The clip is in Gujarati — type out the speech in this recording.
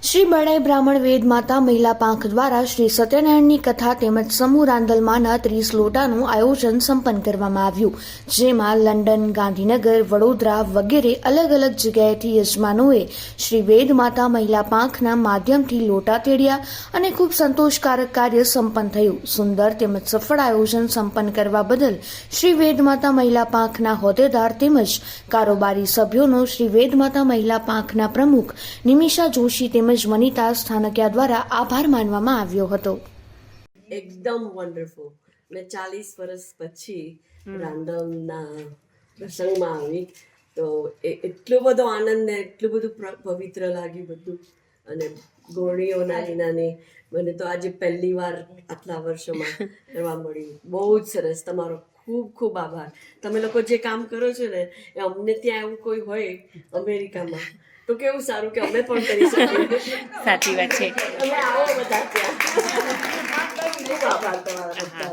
શ્રી બડાઈ બ્રાહ્મણ વેદ માતા મહિલા પાંખ દ્વારા શ્રી સત્યનારાયણની કથા તેમજ સમૂહ રાંદલમાંના 30 લોટાનું આયોજન સંપન્ન કરવામાં આવ્યું, જેમાં લંડન, ગાંધીનગર, વડોદરા વગેરે અલગ અલગ જગ્યાએથી યજમાનોએ શ્રી વેદ માતા મહિલા પાંખના માધ્યમથી લોટા તેડ્યા અને ખૂબ સંતોષકારક કાર્ય સંપન્ન થયું. સુંદર તેમજ સફળ આયોજન સંપન્ન કરવા બદલ શ્રી વેદ માતા મહિલા પાંખના હોદ્દેદાર તેમજ કારોબારી સભ્યોનો શ્રી વેદ માતા મહિલા પાંખના પ્રમુખ નિમિષા જોશી તેમજ વનિતા સ્થાનકિયા દ્વારા આભાર માનવામાં આવ્યો હતો. એકદમ વન્ડરફુલ. મેં 40 વર્ષ પછી રાંદલના પ્રસંગમાં આવી તો એટલો બધો આનંદ ને એટલું બધું પવિત્ર લાગ્યું બધું. અને ગોળીઓ નાની નાની મને તો આજે પહેલી વાર આટલા વર્ષોમાં કરવા મળ્યું. બહુ જ સરસ. તમારો ખૂબ ખૂબ આભાર. તમે લોકો જે કામ કરો છો ને એ અમને ત્યાં એવું કોઈ હોય અમેરિકામાં તો કેવું સારું કે અમે પણ કરી શકીએ. સાચી વાત છે. તમે આવો બધા ત્યાં. ખૂબ આભાર તમારા બધા.